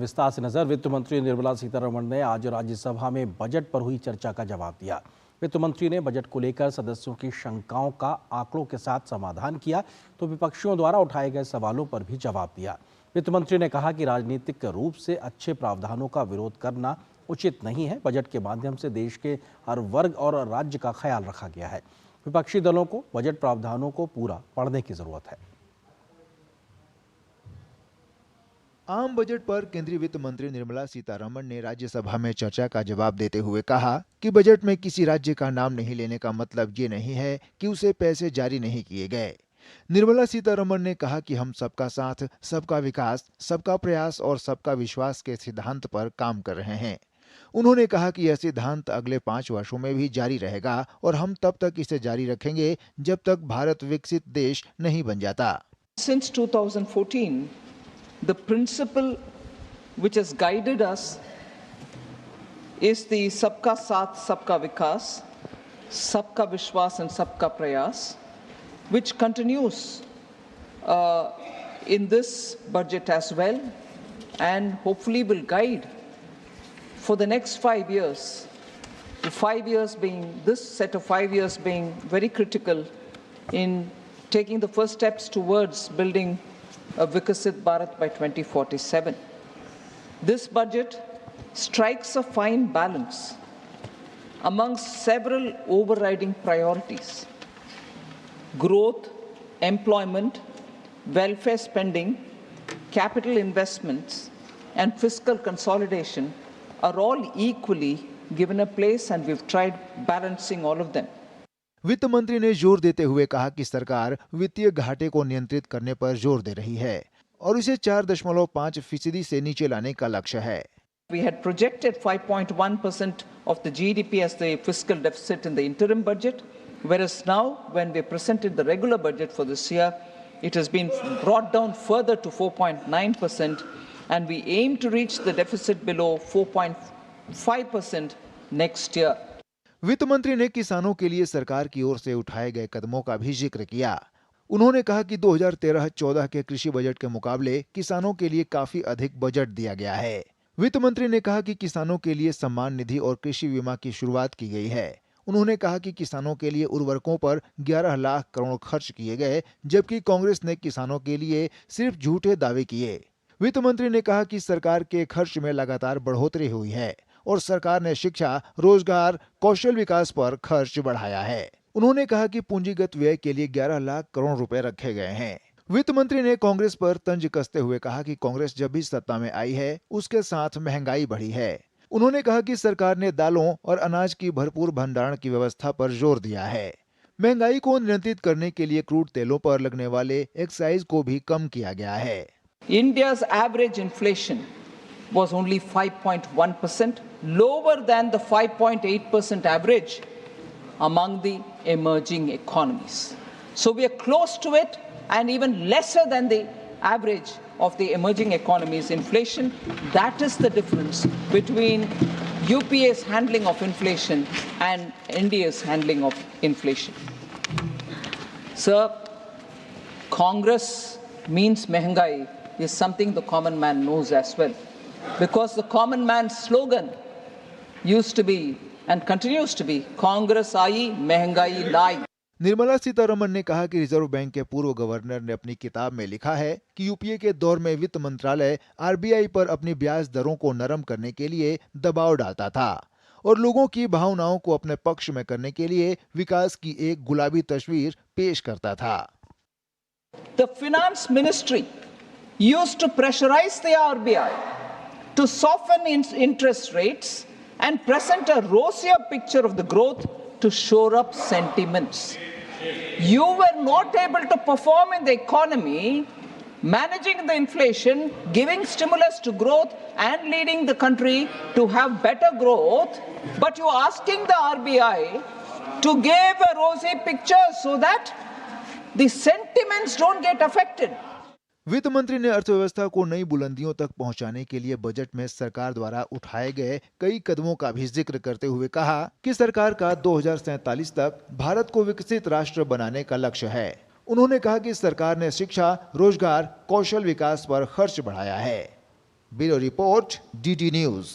विस्तार से नजर वित्त मंत्री निर्मला सीतारमण ने आज राज्यसभा में बजट पर हुई चर्चा का जवाब दिया। वित्त मंत्री ने बजट को लेकर सदस्यों की शंकाओं का आंकड़ों के साथ समाधान किया तो विपक्षियों द्वारा उठाए गए सवालों पर भी जवाब दिया। वित्त मंत्री ने कहा कि राजनीतिक रूप से अच्छे प्रावधानों का विरोध करना उचित नहीं है। बजट के माध्यम से देश के हर वर्ग और राज्य का ख्याल रखा गया है। विपक्षी दलों को बजट प्रावधानों को पूरा पढ़ने की जरूरत है। आम बजट पर केंद्रीय वित्त मंत्री निर्मला सीतारमण ने राज्यसभा में चर्चा का जवाब देते हुए कहा कि बजट में किसी राज्य का नाम नहीं लेने का मतलब ये नहीं है कि उसे पैसे जारी नहीं किए गए। निर्मला सीतारमण ने कहा कि हम सबका साथ, सबका विकास, सबका प्रयास और सबका विश्वास के सिद्धांत पर काम कर रहे हैं। उन्होंने कहा कि यह सिद्धांत अगले 5 वर्षों में भी जारी रहेगा और हम तब तक इसे जारी रखेंगे जब तक भारत विकसित देश नहीं बन जाता। Since 2014, the principle which has guided us is the Sabka Saath, Sabka Vikas, Sabka Vishwas and Sabka Prayas, which continues in this budget as well and hopefully will guide for the next 5 years. The 5 years being, this set of 5 years being very critical in taking the first steps towards building a Vikasit Bharat by 2047. This budget strikes a fine balance amongst several overriding priorities. Growth, employment, welfare spending, capital investments, and fiscal consolidation are all equally given a place, and we've tried balancing all of them. वित्त मंत्री ने जोर देते हुए कहा कि सरकार वित्तीय घाटे को नियंत्रित करने पर जोर दे रही है और इसे 4.5% से नीचे लाने का लक्ष्य है। We had projected 5.1% of the GDP as the fiscal deficit in the interim budget, whereas now when we presented the regular budget for this year, it has been brought down further to 4.9%, and we aim to reach the deficit below 4.5% next year. वित्त मंत्री ने किसानों के लिए सरकार की ओर से उठाए गए कदमों का भी जिक्र किया। उन्होंने कहा कि 2013-14 के कृषि बजट के मुकाबले किसानों के लिए काफी अधिक बजट दिया गया है। वित्त मंत्री ने कहा कि किसानों के लिए सम्मान निधि और कृषि बीमा की शुरुआत की गई है। उन्होंने कहा कि किसानों के लिए उर्वरकों पर 11 लाख करोड़ खर्च किए गए, जबकि कांग्रेस ने किसानों के लिए सिर्फ झूठे दावे किए। वित्त मंत्री ने कहा कि सरकार के खर्च में लगातार बढ़ोतरी हुई है और सरकार ने शिक्षा, रोजगार, कौशल विकास पर खर्च बढ़ाया है। उन्होंने कहा कि पूंजीगत व्यय के लिए 11 लाख करोड़ रुपए रखे गए हैं। वित्त मंत्री ने कांग्रेस पर तंज कसते हुए कहा कि कांग्रेस जब भी सत्ता में आई है, उसके साथ महंगाई बढ़ी है। उन्होंने कहा कि सरकार ने दालों और अनाज की भरपूर भंडारण की व्यवस्था पर जोर दिया है। महंगाई को नियंत्रित करने के लिए क्रूड तेलों पर लगने वाले एक्साइज को भी कम किया गया है। India's average inflation was only 5.1%, lower than the 5.8% average among the emerging economies. So we are close to it and even lesser than the average of the emerging economies' inflation. That is the difference between UPA's handling of inflation and India's handling of inflation. Sir, Congress means mehengai is something the common man knows as well. Because the common man's slogan used to be and continues to be Congress आई महंगाई लाई। निर्मला सीतारमण ने कहा कि reserve bank के पूर्व governor ने अपनी किताब में लिखा है कि यूपीए के दौर में वित्त मंत्रालय आरबीआई पर अपनी ब्याज दरों को नरम करने के लिए दबाव डालता था और लोगों की भावनाओं को अपने पक्ष में करने के लिए विकास की एक गुलाबी तस्वीर पेश करता था। The finance ministry used to pressurize the RBI to soften interest rates and present a rosier picture of the growth to shore up sentiments. You were not able to perform in the economy, managing the inflation, giving stimulus to growth and leading the country to have better growth, but you are asking the RBI to give a rosy picture so that the sentiments don't get affected. वित्त मंत्री ने अर्थव्यवस्था को नई बुलंदियों तक पहुंचाने के लिए बजट में सरकार द्वारा उठाए गए कई कदमों का भी जिक्र करते हुए कहा कि सरकार का 2047 तक भारत को विकसित राष्ट्र बनाने का लक्ष्य है। उन्होंने कहा कि सरकार ने शिक्षा, रोजगार, कौशल विकास पर खर्च बढ़ाया है। Bureau report, DD news.